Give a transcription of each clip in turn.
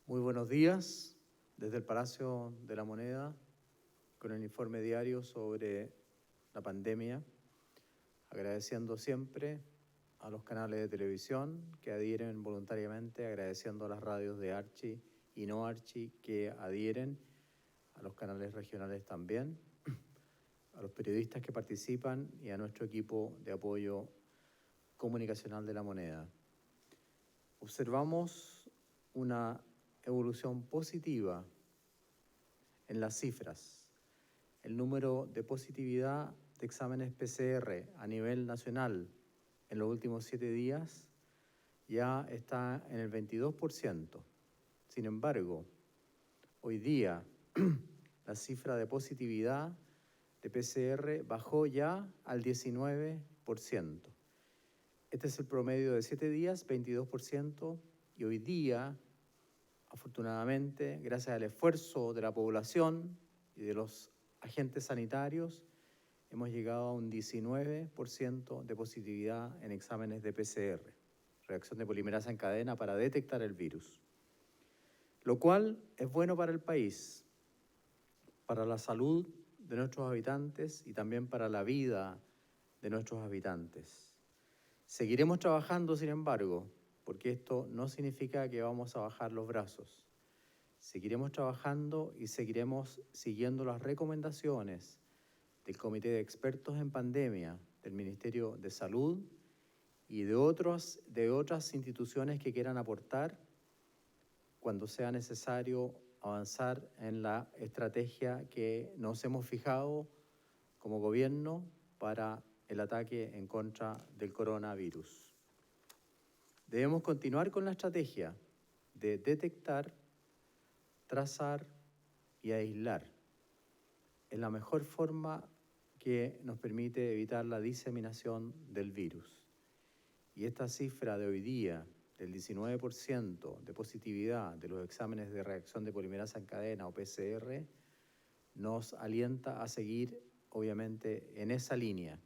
Muy buenos días desde el Palacio de la Moneda con el informe diario sobre la pandemia, agradeciendo siempre a los canales de televisión que adhieren voluntariamente, agradeciendo a las radios de Archi y no Archi que adhieren, a los canales regionales también, a los periodistas que participan y a nuestro equipo de apoyo comunicacional de la Moneda. Observamos una evolución positiva en las cifras. El número de positividad de exámenes PCR a nivel nacional en los últimos 7 días ya está en el 22%. Sin embargo, hoy día la cifra de positividad de PCR bajó ya al 19%. Este es el promedio de 7 días, 22%, y hoy día, afortunadamente, gracias al esfuerzo de la población y de los agentes sanitarios, hemos llegado a un 19% de positividad en exámenes de PCR, reacción de polimerasa en cadena para detectar el virus, lo cual es bueno para el país, para la salud de nuestros habitantes y también para la vida de nuestros habitantes. Seguiremos trabajando, sin embargo, porque esto no significa que vamos a bajar los brazos. Seguiremos trabajando y seguiremos siguiendo las recomendaciones del Comité de Expertos en Pandemia, del Ministerio de Salud y de otras instituciones que quieran aportar cuando sea necesario avanzar en la estrategia que nos hemos fijado como gobierno para el ataque en contra del coronavirus. Debemos continuar con la estrategia de detectar, trazar y aislar. Es la mejor forma que nos permite evitar la diseminación del virus. Y esta cifra de hoy día, del 19% de positividad de los exámenes de reacción de polimerasa en cadena o PCR, nos alienta a seguir, obviamente, en esa línea.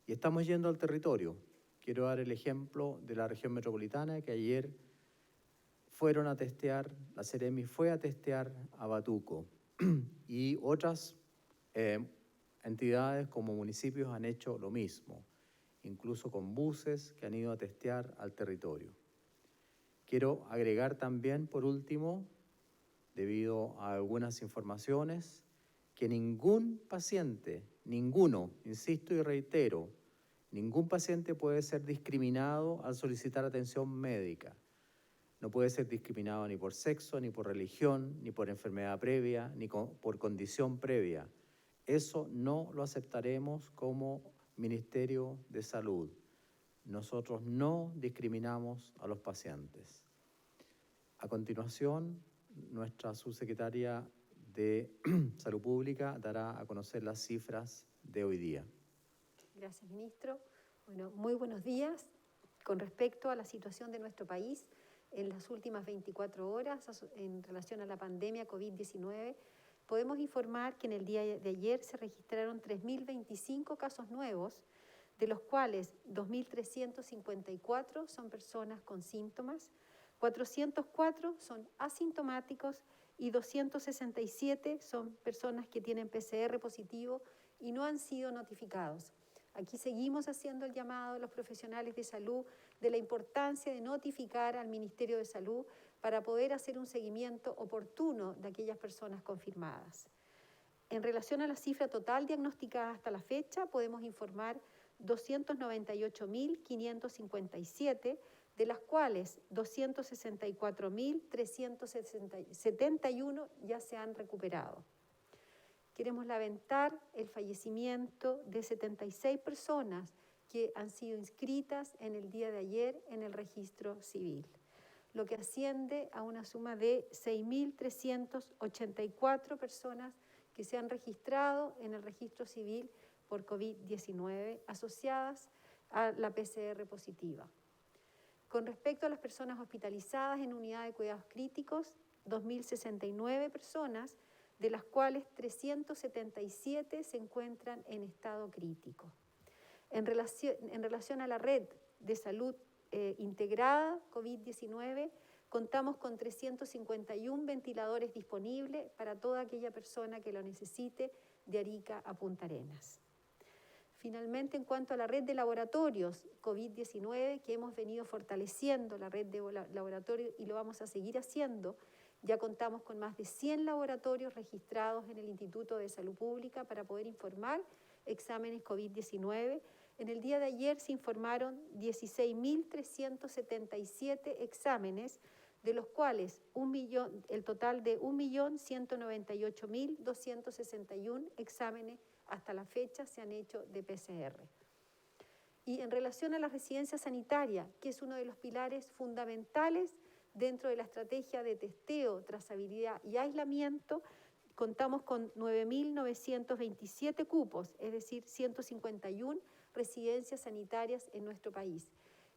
Y estamos yendo al territorio. Quiero dar el ejemplo de la región metropolitana, que ayer fueron a testear, la Seremi fue a testear a Batuco y otras entidades como municipios han hecho lo mismo, incluso con buses que han ido a testear al territorio. Quiero agregar también, por último, debido a algunas informaciones, que ningún paciente, ninguno, insisto y reitero, ningún paciente puede ser discriminado al solicitar atención médica. No puede ser discriminado ni por sexo, ni por religión, ni por enfermedad previa, ni por condición previa. Eso no lo aceptaremos como Ministerio de Salud. Nosotros no discriminamos a los pacientes. A continuación, nuestra subsecretaria de Salud Pública dará a conocer las cifras de hoy día. Gracias, ministro. Bueno, muy buenos días. Con respecto a la situación de nuestro país, en las últimas 24 horas, en relación a la pandemia COVID-19, podemos informar que en el día de ayer se registraron 3.025 casos nuevos, de los cuales 2.354 son personas con síntomas, 404 son asintomáticos y 267 son personas que tienen PCR positivo y no han sido notificados. Aquí seguimos haciendo el llamado a los profesionales de salud de la importancia de notificar al Ministerio de Salud para poder hacer un seguimiento oportuno de aquellas personas confirmadas. En relación a la cifra total diagnosticada hasta la fecha, podemos informar 298.557, de las cuales 264.371 ya se han recuperado. Queremos lamentar el fallecimiento de 76 personas que han sido inscritas en el día de ayer en el registro civil, lo que asciende a una suma de 6.384 personas que se han registrado en el registro civil por COVID-19 asociadas a la PCR positiva. Con respecto a las personas hospitalizadas en unidad de cuidados críticos, 2.069 personas, de las cuales 377 se encuentran en estado crítico. En relación a la red de salud integrada COVID-19, Contamos con 351 ventiladores disponibles para toda aquella persona que lo necesite de Arica a Punta Arenas. Finalmente, en cuanto a la red de laboratorios COVID-19, que hemos venido fortaleciendo la red de laboratorios y lo vamos a seguir haciendo, ya contamos con más de 100 laboratorios registrados en el Instituto de Salud Pública para poder informar exámenes COVID-19. En el día de ayer se informaron 16.377 exámenes, de los cuales el total de 1.198.261 exámenes hasta la fecha se han hecho de PCR. Y en relación a la residencia sanitaria, que es uno de los pilares fundamentales dentro de la estrategia de testeo, trazabilidad y aislamiento, contamos con 9.927 cupos, es decir, 151 residencias sanitarias en nuestro país.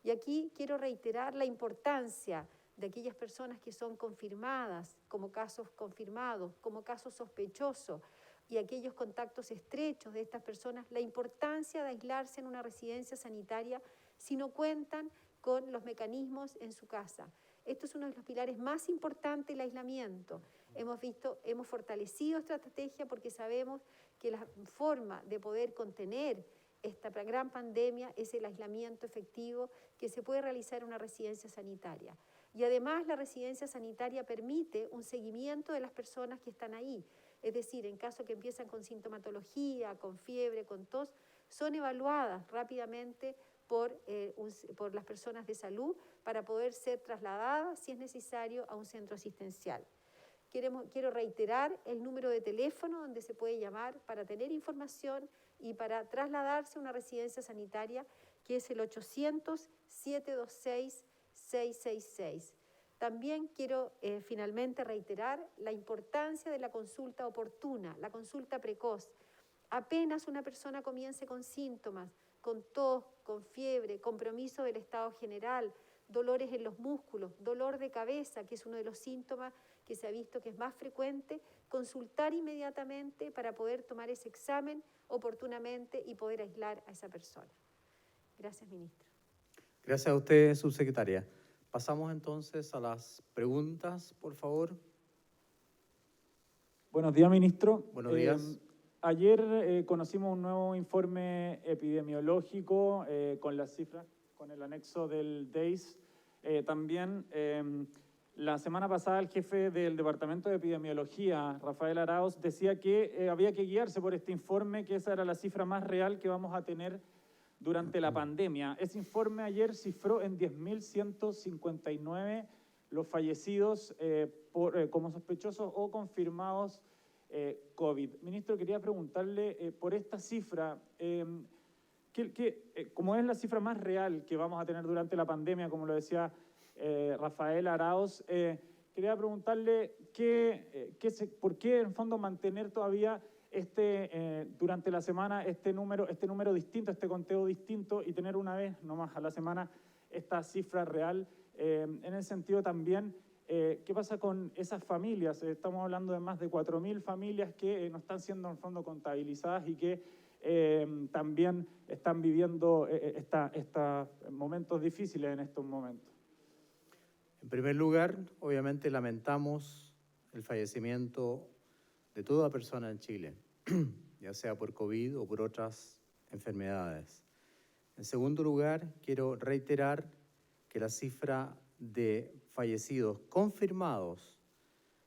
Y aquí quiero reiterar la importancia de aquellas personas que son confirmadas como casos confirmados, como casos sospechosos, y aquellos contactos estrechos de estas personas, la importancia de aislarse en una residencia sanitaria si no cuentan con los mecanismos en su casa. Esto es uno de los pilares más importantes del aislamiento. Hemos fortalecido esta estrategia porque sabemos que la forma de poder contener esta gran pandemia es el aislamiento efectivo que se puede realizar en una residencia sanitaria. Y además la residencia sanitaria permite un seguimiento de las personas que están ahí. Es decir, en caso que empiezan con sintomatología, con fiebre, con tos, son evaluadas rápidamente por las personas de salud para poder ser trasladadas, si es necesario, a un centro asistencial. Quiero reiterar el número de teléfono donde se puede llamar para tener información y para trasladarse a una residencia sanitaria, que es el 800-726-666. También quiero finalmente reiterar la importancia de la consulta oportuna, la consulta precoz. Apenas una persona comience con síntomas, con tos, con fiebre, compromiso del estado general, dolores en los músculos, dolor de cabeza, que es uno de los síntomas que se ha visto que es más frecuente, consultar inmediatamente para poder tomar ese examen oportunamente y poder aislar a esa persona. Gracias, ministro. Gracias a usted, subsecretaria. Pasamos entonces a las preguntas, por favor. Buenos días, ministro. Buenos días. Ayer conocimos un nuevo informe epidemiológico con las cifras, con el anexo del DEIS. También la semana pasada el jefe del Departamento de Epidemiología, Rafael Arauz, decía que había que guiarse por este informe, que esa era la cifra más real que vamos a tener durante la pandemia. Ese informe ayer cifró en 10.159 los fallecidos como sospechosos o confirmados COVID. Ministro, quería preguntarle por esta cifra, como es la cifra más real que vamos a tener durante la pandemia, como lo decía Rafael Arauz, quería preguntarle por qué en el fondo mantener todavía durante la semana este número distinto, este conteo distinto, y tener una vez nomás a la semana esta cifra real. En el sentido también, ¿qué pasa con esas familias? Estamos hablando de más de 4.000 familias que no están siendo en el fondo contabilizadas y que también están viviendo estos momentos difíciles en estos momentos. En primer lugar, obviamente lamentamos el fallecimiento de toda persona en Chile, ya sea por COVID o por otras enfermedades. En segundo lugar, quiero reiterar que la cifra de fallecidos confirmados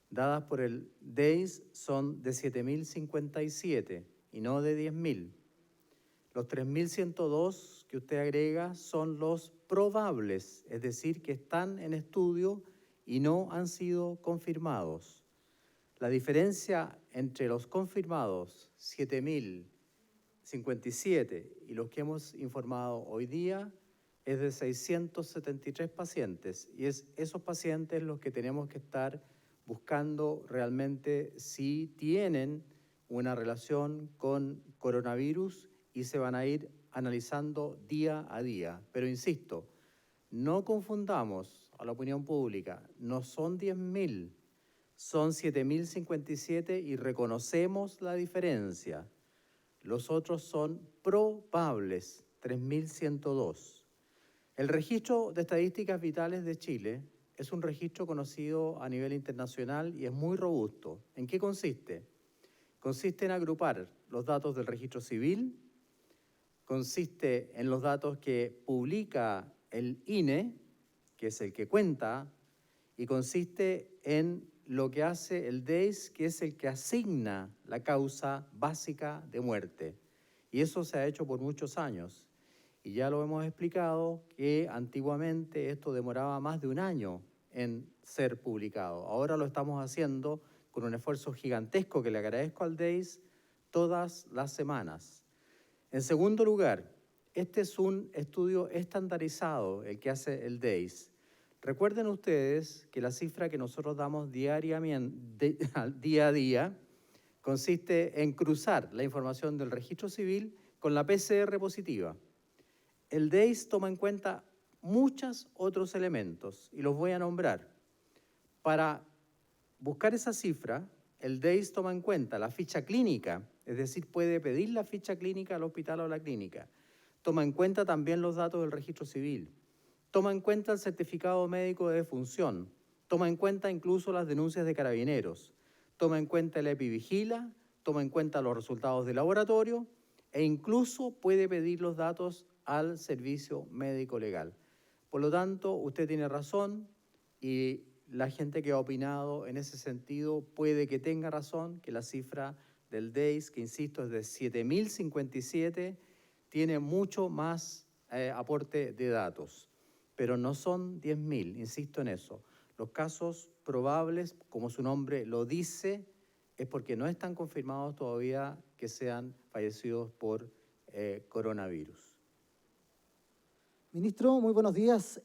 dadas por el DEIS son de 7.057 y no de 10.000. Los 3.102 que usted agrega son los probables, es decir, que están en estudio y no han sido confirmados. La diferencia entre los confirmados, 7.057, y los que hemos informado hoy día es de 673 pacientes. Y es esos pacientes los que tenemos que estar buscando realmente si tienen una relación con coronavirus y se van a ir analizando día a día. Pero insisto, no confundamos a la opinión pública, no son 10.000. Son 7.057 y reconocemos la diferencia. Los otros son probables, 3.102. El Registro de Estadísticas Vitales de Chile es un registro conocido a nivel internacional y es muy robusto. ¿En qué consiste? Consiste en agrupar los datos del registro civil, consiste en los datos que publica el INE, que es el que cuenta, y consiste en lo que hace el DEIS, que es el que asigna la causa básica de muerte. Y eso se ha hecho por muchos años. Y ya lo hemos explicado que antiguamente esto demoraba más de un año en ser publicado. Ahora lo estamos haciendo con un esfuerzo gigantesco que le agradezco al DEIS todas las semanas. En segundo lugar, este es un estudio estandarizado, el que hace el DEIS. Recuerden ustedes que la cifra que nosotros damos día a día consiste en cruzar la información del registro civil con la PCR positiva. El DEIS toma en cuenta muchos otros elementos y los voy a nombrar. Para buscar esa cifra, el DEIS toma en cuenta la ficha clínica, es decir, puede pedir la ficha clínica al hospital o a la clínica. Toma en cuenta también los datos del registro civil. Toma en cuenta el certificado médico de defunción. Toma en cuenta incluso las denuncias de carabineros. Toma en cuenta el EpiVigila, toma en cuenta los resultados de laboratorio e incluso puede pedir los datos al servicio médico legal. Por lo tanto, usted tiene razón y la gente que ha opinado en ese sentido puede que tenga razón, que la cifra del DEIS, que insisto es de 7.057, tiene mucho más aporte de datos, pero no son 10.000, insisto en eso. Los casos probables, como su nombre lo dice, es porque no están confirmados todavía que sean fallecidos por coronavirus. Ministro, muy buenos días.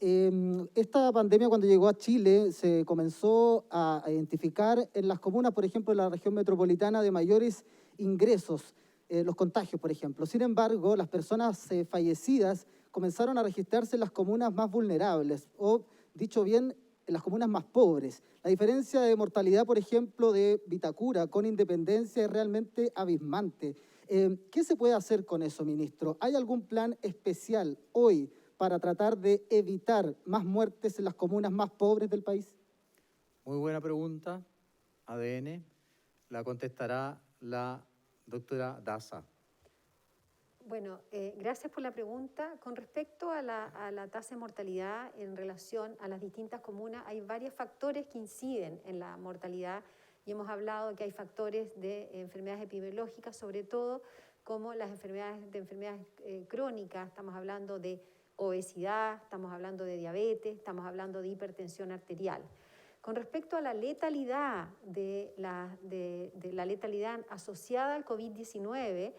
Esta pandemia cuando llegó a Chile se comenzó a identificar en las comunas, por ejemplo, en la región metropolitana de mayores ingresos, los contagios, por ejemplo. Sin embargo, las personas fallecidas comenzaron a registrarse en las comunas más vulnerables, o, dicho bien, en las comunas más pobres. La diferencia de mortalidad, por ejemplo, de Vitacura con Independencia es realmente abismante. ¿Qué se puede hacer con eso, ministro? ¿Hay algún plan especial hoy para tratar de evitar más muertes en las comunas más pobres del país? Muy buena pregunta, ADN. La contestará la doctora Daza. Bueno, gracias por la pregunta. Con respecto a la tasa de mortalidad en relación a las distintas comunas, hay varios factores que inciden en la mortalidad y hemos hablado que hay factores de enfermedades epidemiológicas, sobre todo como las enfermedades crónicas. Estamos hablando de obesidad, estamos hablando de diabetes, estamos hablando de hipertensión arterial. Con respecto a la letalidad, la letalidad asociada al COVID-19,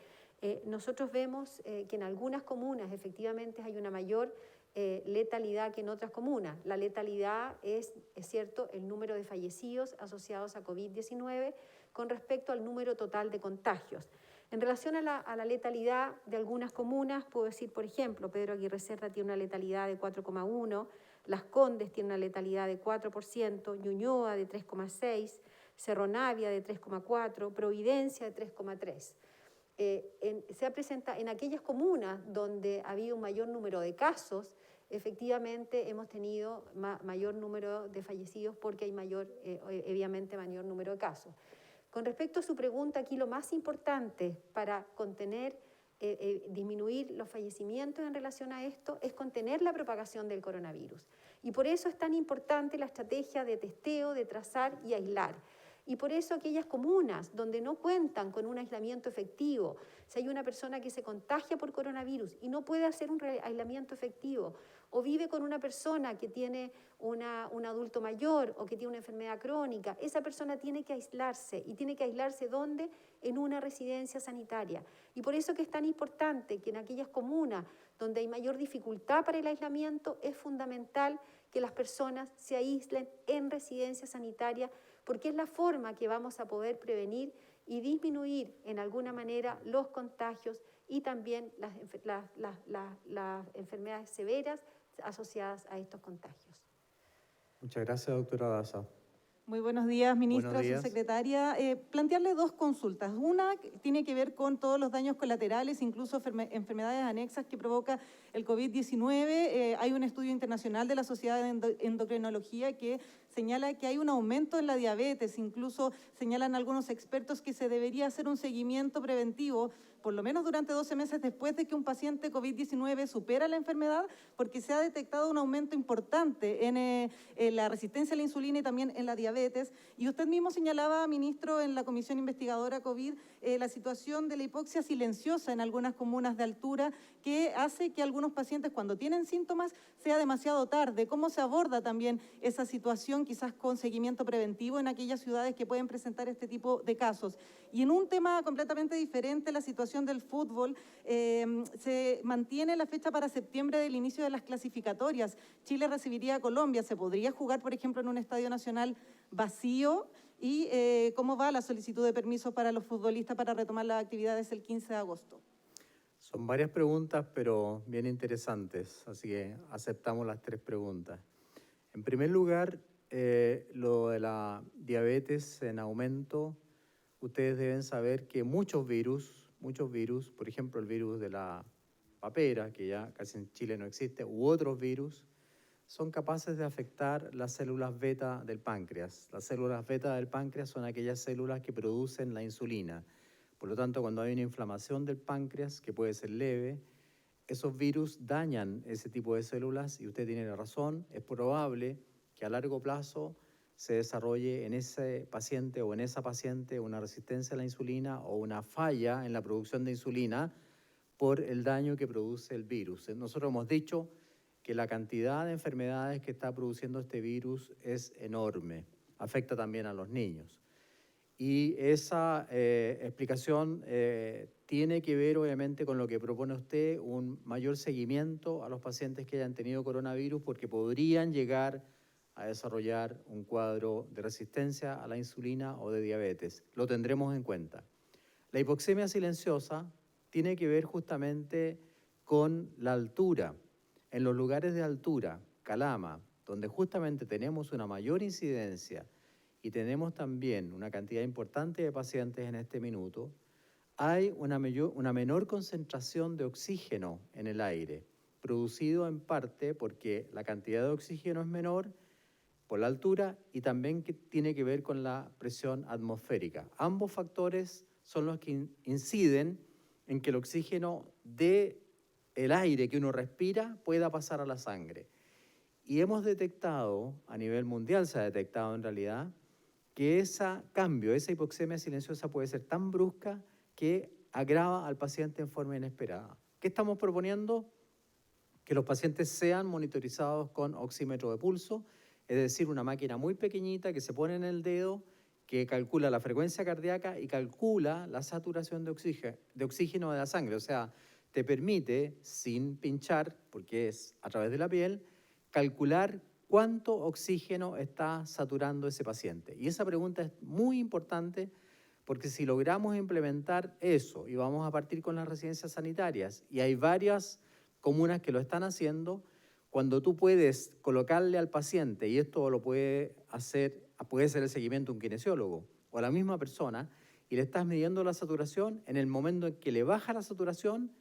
nosotros vemos que en algunas comunas efectivamente hay una mayor letalidad que en otras comunas. La letalidad es cierto, el número de fallecidos asociados a COVID-19 con respecto al número total de contagios. En relación a la letalidad de algunas comunas, puedo decir, por ejemplo, Pedro Aguirre Cerda tiene una letalidad de 4,1%, Las Condes tiene una letalidad de 4%, Ñuñoa de 3,6%, Cerro Navia de 3,4%, Providencia de 3,3%. Se presenta en aquellas comunas donde ha habido un mayor número de casos, efectivamente hemos tenido mayor número de fallecidos porque hay obviamente mayor número de casos. Con respecto a su pregunta, aquí lo más importante para contener, disminuir los fallecimientos en relación a esto es contener la propagación del coronavirus. Y por eso es tan importante la estrategia de testeo, de trazar y aislar. Y por eso aquellas comunas donde no cuentan con un aislamiento efectivo, si hay una persona que se contagia por coronavirus y no puede hacer un aislamiento efectivo, o vive con una persona que tiene un adulto mayor o que tiene una enfermedad crónica, esa persona tiene que aislarse. ¿Y tiene que aislarse dónde? En una residencia sanitaria. Y por eso que es tan importante que en aquellas comunas donde hay mayor dificultad para el aislamiento, es fundamental que las personas se aíslen en residencia sanitaria, porque es la forma que vamos a poder prevenir y disminuir en alguna manera los contagios y también las enfermedades severas asociadas a estos contagios. Muchas gracias, doctora Daza. Muy buenos días, ministra, Buenos días. subsecretaria. Plantearle dos consultas. Una tiene que ver con todos los daños colaterales, incluso enfermedades anexas que provoca el COVID-19. Hay un estudio internacional de la Sociedad de Endocrinología que señala que hay un aumento en la diabetes. Incluso señalan algunos expertos que se debería hacer un seguimiento preventivo, por lo menos durante 12 meses después de que un paciente COVID-19 supera la enfermedad, porque se ha detectado un aumento importante en la resistencia a la insulina y también en la diabetes. Y usted mismo señalaba, ministro, en la Comisión Investigadora COVID, la situación de la hipoxia silenciosa en algunas comunas de altura, que hace que algunos pacientes, cuando tienen síntomas, sea demasiado tarde. ¿Cómo se aborda también esa situación, quizás con seguimiento preventivo en aquellas ciudades que pueden presentar este tipo de casos? Y en un tema completamente diferente, la situación del fútbol, se mantiene la fecha para septiembre del inicio de las clasificatorias. Chile recibiría a Colombia. ¿Se podría jugar, por ejemplo, en un estadio nacional vacío? ¿Y cómo va la solicitud de permiso para los futbolistas para retomar las actividades el 15 de agosto? Son varias preguntas, pero bien interesantes, así que aceptamos las tres preguntas. En primer lugar, lo de la diabetes en aumento, ustedes deben saber que muchos virus, por ejemplo el virus de la papera, que ya casi en Chile no existe, u otros virus, son capaces de afectar las células beta del páncreas. Las células beta del páncreas son aquellas células que producen la insulina. Por lo tanto, cuando hay una inflamación del páncreas, que puede ser leve, esos virus dañan ese tipo de células y usted tiene razón, es probable que a largo plazo se desarrolle en ese paciente o en esa paciente una resistencia a la insulina o una falla en la producción de insulina por el daño que produce el virus. Nosotros hemos dicho que la cantidad de enfermedades que está produciendo este virus es enorme, afecta también a los niños. Y esa explicación tiene que ver obviamente con lo que propone usted, un mayor seguimiento a los pacientes que hayan tenido coronavirus porque podrían llegar a desarrollar un cuadro de resistencia a la insulina o de diabetes. Lo tendremos en cuenta. La hipoxemia silenciosa tiene que ver justamente con la altura. En los lugares de altura, Calama, donde justamente tenemos una mayor incidencia y tenemos también una cantidad importante de pacientes en este minuto, hay una menor concentración de oxígeno en el aire, producido en parte porque la cantidad de oxígeno es menor por la altura y también que tiene que ver con la presión atmosférica. Ambos factores son los que inciden en que el oxígeno del aire que uno respira pueda pasar a la sangre. Y hemos detectado, a nivel mundial se ha detectado en realidad, que ese cambio, esa hipoxemia silenciosa puede ser tan brusca que agrava al paciente en forma inesperada. ¿Qué estamos proponiendo? Que los pacientes sean monitorizados con oxímetro de pulso, es decir, una máquina muy pequeñita que se pone en el dedo, que calcula la frecuencia cardíaca y calcula la saturación de oxígeno de la sangre. O sea, te permite, sin pinchar, porque es a través de la piel, calcular cuánto oxígeno está saturando ese paciente. Y esa pregunta es muy importante porque si logramos implementar eso y vamos a partir con las residencias sanitarias, y hay varias comunas que lo están haciendo, cuando tú puedes colocarle al paciente, y esto lo puede ser el seguimiento de un kinesiólogo o la misma persona, y le estás midiendo la saturación, en el momento en que le baja la saturación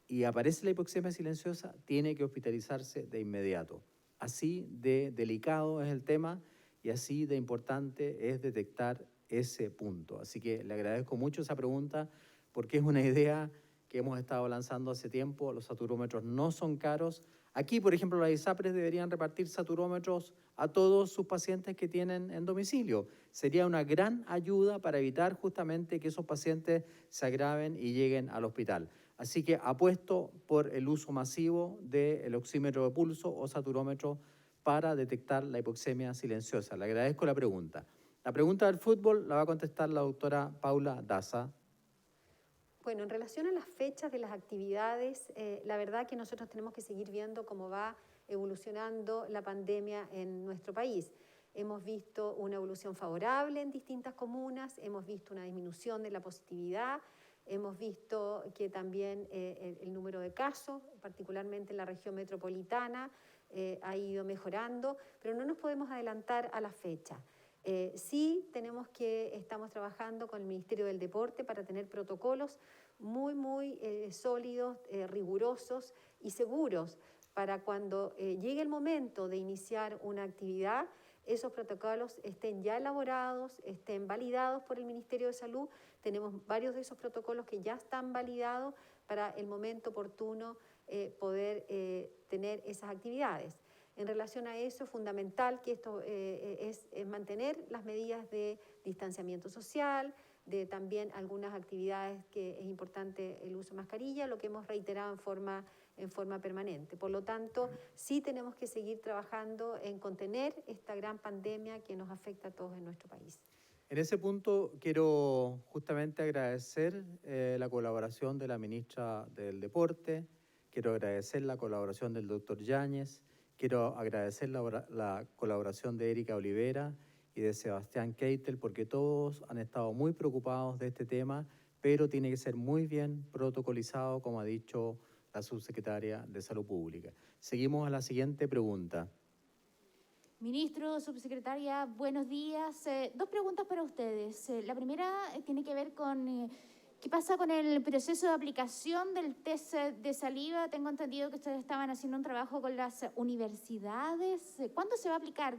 y aparece la hipoxemia silenciosa, tiene que hospitalizarse de inmediato. Así de delicado es el tema y así de importante es detectar ese punto. Así que le agradezco mucho esa pregunta porque es una idea que hemos estado lanzando hace tiempo. Los saturómetros no son caros. Aquí, por ejemplo, las ISAPRES deberían repartir saturómetros a todos sus pacientes que tienen en domicilio. Sería una gran ayuda para evitar justamente que esos pacientes se agraven y lleguen al hospital. Así que apuesto por el uso masivo del oxímetro de pulso o saturómetro para detectar la hipoxemia silenciosa. Le agradezco la pregunta. La pregunta del fútbol la va a contestar la doctora Paula Daza. Bueno, en relación a las fechas de las actividades, la verdad que nosotros tenemos que seguir viendo cómo va evolucionando la pandemia en nuestro país. Hemos visto una evolución favorable en distintas comunas, hemos visto una disminución de la positividad, hemos visto que también el número de casos, particularmente en la región metropolitana, ha ido mejorando, pero no nos podemos adelantar a la fecha. Sí estamos trabajando con el Ministerio del Deporte para tener protocolos muy sólidos, rigurosos y seguros para cuando llegue el momento de iniciar una actividad, esos protocolos estén ya elaborados, estén validados por el Ministerio de Salud. Tenemos varios de esos protocolos que ya están validados para el momento oportuno poder tener esas actividades. En relación a eso, es fundamental que esto es mantener las medidas de distanciamiento social, de también algunas actividades que es importante el uso de mascarilla, lo que hemos reiterado en forma permanente. Por lo tanto, sí tenemos que seguir trabajando en contener esta gran pandemia que nos afecta a todos en nuestro país. En ese punto quiero justamente agradecer la colaboración de la ministra del Deporte, quiero agradecer la colaboración del doctor Yáñez, quiero agradecer la colaboración de Erika Olivera y de Sebastián Keitel, porque todos han estado muy preocupados de este tema, pero tiene que ser muy bien protocolizado, como ha dicho la subsecretaria de Salud Pública. Seguimos a la siguiente pregunta. Ministro, subsecretaria, buenos días. Dos preguntas para ustedes. La primera tiene que ver con qué pasa con el proceso de aplicación del test de saliva. Tengo entendido que ustedes estaban haciendo un trabajo con las universidades. ¿Cuándo se va a aplicar?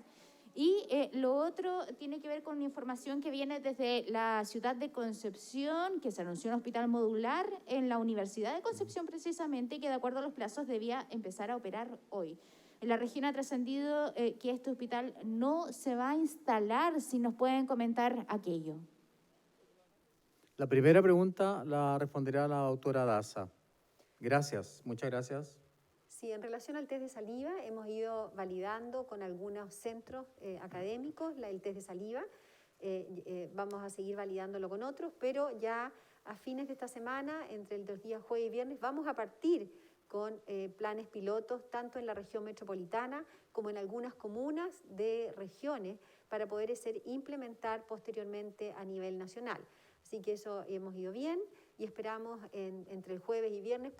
Y lo otro tiene que ver con información que viene desde la ciudad de Concepción, que se anunció un hospital modular en la Universidad de Concepción precisamente, y que de acuerdo a los plazos debía empezar a operar hoy. En la región ha trascendido que este hospital no se va a instalar. Si nos pueden comentar aquello. La primera pregunta la responderá la doctora Daza. Gracias, muchas gracias. Sí, en relación al test de saliva, hemos ido validando con algunos centros académicos el test de saliva. Vamos a seguir validándolo con otros, pero ya a fines de esta semana, entre los días jueves y viernes, vamos a partir con planes pilotos tanto en la región metropolitana como en algunas comunas de regiones para poder implementar posteriormente a nivel nacional. Así que eso hemos ido bien y esperamos entre el jueves y viernes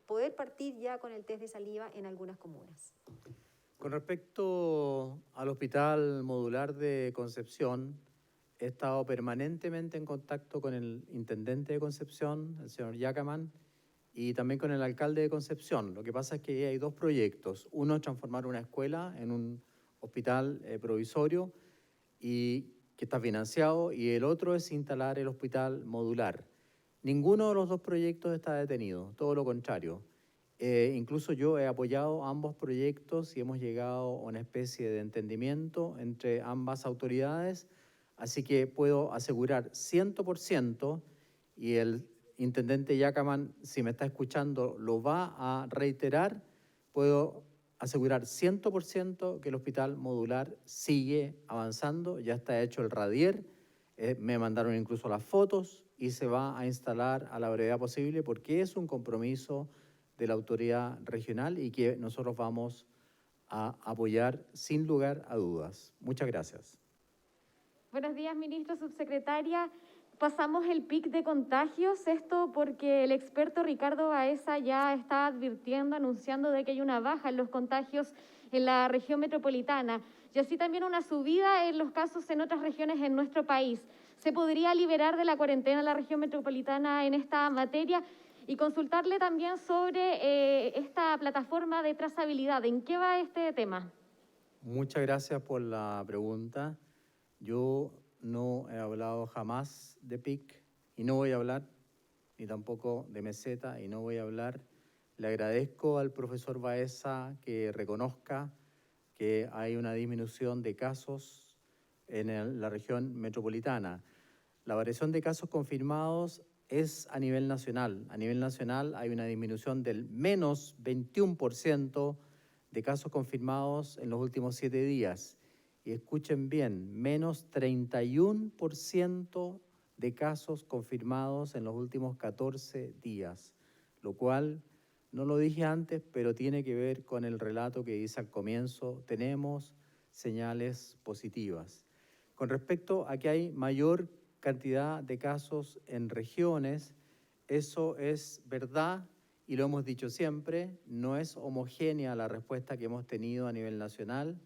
poder partir ya con el test de saliva en algunas comunas. Con respecto al Hospital Modular de Concepción, he estado permanentemente en contacto con el intendente de Concepción, el señor Yacaman, y también con el alcalde de Concepción. Lo que pasa es que hay dos proyectos. Uno es transformar una escuela en un hospital provisorio y que está financiado, y el otro es instalar el hospital modular. Ninguno de los dos proyectos está detenido, todo lo contrario. Incluso yo he apoyado ambos proyectos y hemos llegado a una especie de entendimiento entre ambas autoridades, así que puedo asegurar 100%, y el intendente Yacaman, si me está escuchando, lo va a reiterar, puedo asegurar 100% que el hospital modular sigue avanzando, ya está hecho el radier, me mandaron incluso las fotos y se va a instalar a la brevedad posible porque es un compromiso de la autoridad regional y que nosotros vamos a apoyar sin lugar a dudas. Muchas gracias. Buenos días, ministro, subsecretaria. Pasamos el pic de contagios, esto porque el experto Ricardo Baeza ya está advirtiendo, anunciando de que hay una baja en los contagios en la región metropolitana y así también una subida en los casos en otras regiones en nuestro país. ¿Se podría liberar de la cuarentena la región metropolitana en esta materia? Y consultarle también sobre esta plataforma de trazabilidad. ¿En qué va este tema? Muchas gracias por la pregunta. Yo no he hablado jamás de PIC y no voy a hablar, ni tampoco de meseta y no voy a hablar. Le agradezco al profesor Baeza que reconozca que hay una disminución de casos en la región metropolitana. La variación de casos confirmados es a nivel nacional. A nivel nacional hay una disminución del menos 21% de casos confirmados en los últimos 7 días. Y escuchen bien, menos 31% de casos confirmados en los últimos 14 días, lo cual, no lo dije antes, pero tiene que ver con el relato que hice al comienzo, tenemos señales positivas. Con respecto a que hay mayor cantidad de casos en regiones, eso es verdad y lo hemos dicho siempre, no es homogénea la respuesta que hemos tenido a nivel nacional.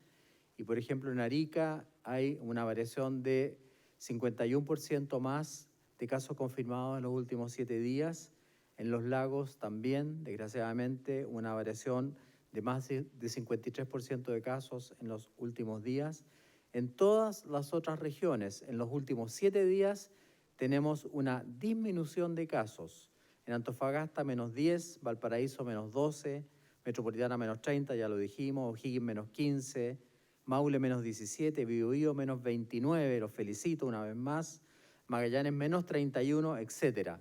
Y, por ejemplo, en Arica hay una variación de 51% más de casos confirmados en los últimos 7 días. En Los Lagos también, desgraciadamente, una variación de más de 53% de casos en los últimos días. En todas las otras regiones, en los últimos 7 días, tenemos una disminución de casos. En Antofagasta, menos 10, Valparaíso, menos 12, Metropolitana, menos 30, ya lo dijimos, O'Higgins, menos 15, Maule, menos 17, Biobío, menos 29, los felicito una vez más, Magallanes, menos 31, etcétera.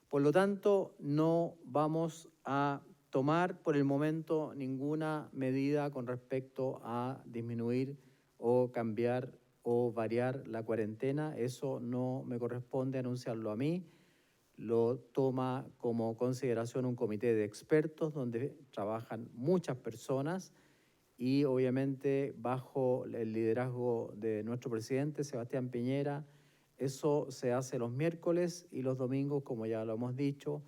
Por lo tanto, no vamos a tomar por el momento ninguna medida con respecto a disminuir o cambiar o variar la cuarentena. Eso no me corresponde anunciarlo a mí. Lo toma como consideración un comité de expertos donde trabajan muchas personas y obviamente bajo el liderazgo de nuestro presidente Sebastián Piñera. Eso se hace los miércoles y los domingos, como ya lo hemos dicho,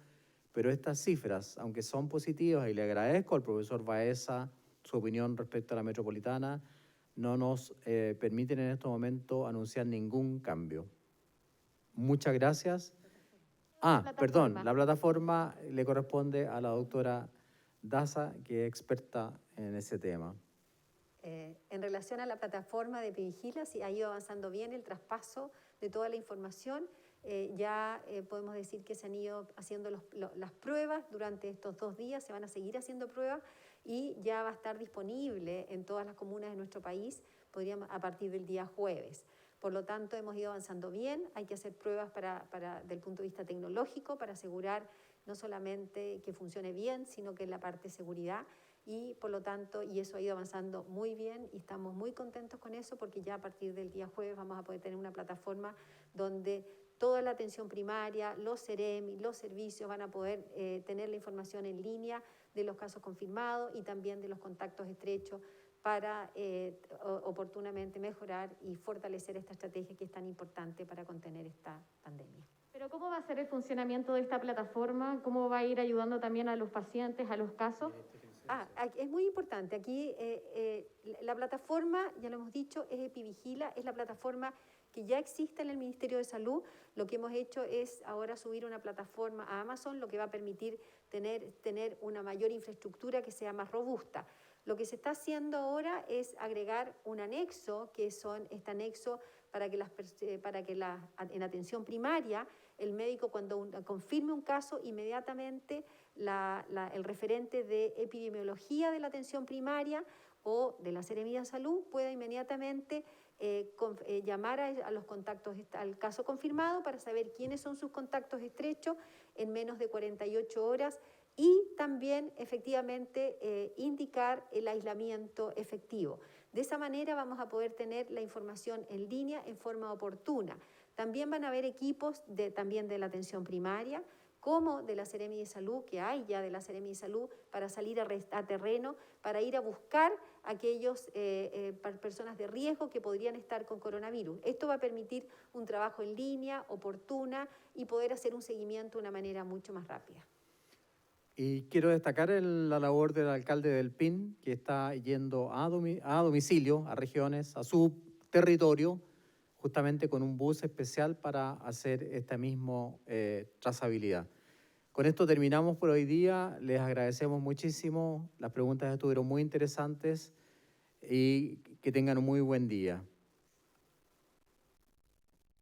pero estas cifras, aunque son positivas, y le agradezco al profesor Baeza su opinión respecto a la metropolitana, no nos permiten en este momento anunciar ningún cambio. Muchas gracias. Perdón, la plataforma le corresponde a la doctora Daza, que es experta en ese tema. En relación a la plataforma de Epivigila, sí ha ido avanzando bien el traspaso de toda la información. Podemos decir que se han ido haciendo las pruebas durante estos 2 días, se van a seguir haciendo pruebas y ya va a estar disponible en todas las comunas de nuestro país, podríamos, a partir del día jueves. Por lo tanto, hemos ido avanzando bien, hay que hacer pruebas del punto de vista tecnológico para asegurar no solamente que funcione bien, sino que en la parte de seguridad. Y por lo tanto, y eso ha ido avanzando muy bien y estamos muy contentos con eso porque ya a partir del día jueves vamos a poder tener una plataforma donde toda la atención primaria, los CEREMI, los servicios van a poder tener la información en línea de los casos confirmados y también de los contactos estrechos para oportunamente mejorar y fortalecer esta estrategia que es tan importante para contener esta pandemia. Pero ¿cómo va a ser el funcionamiento de esta plataforma? ¿Cómo va a ir ayudando también a los pacientes, a los casos? Es muy importante. Aquí la plataforma, ya lo hemos dicho, es Epivigila, es la plataforma que ya existe en el Ministerio de Salud. Lo que hemos hecho es ahora subir una plataforma a Amazon, lo que va a permitir tener una mayor infraestructura que sea más robusta. Lo que se está haciendo ahora es agregar un anexo, que son este anexo para que en atención primaria, el médico cuando confirme un caso, inmediatamente el referente de epidemiología de la atención primaria o de la Seremía de Salud pueda inmediatamente llamar a los contactos, al caso confirmado para saber quiénes son sus contactos estrechos en menos de 48 horas y también efectivamente indicar el aislamiento efectivo. De esa manera vamos a poder tener la información en línea en forma oportuna. También van a haber equipos también de la atención primaria, como de la Seremi de Salud, que hay ya de la Seremi de Salud, para salir a terreno, para ir a buscar a aquellas personas de riesgo que podrían estar con coronavirus. Esto va a permitir un trabajo en línea, oportuna, y poder hacer un seguimiento de una manera mucho más rápida. Y quiero destacar la labor del alcalde del PIN, que está yendo a domicilio, a regiones, a su territorio, justamente con un bus especial para hacer esta misma trazabilidad. Con esto terminamos por hoy día. Les agradecemos muchísimo. Las preguntas estuvieron muy interesantes y que tengan un muy buen día.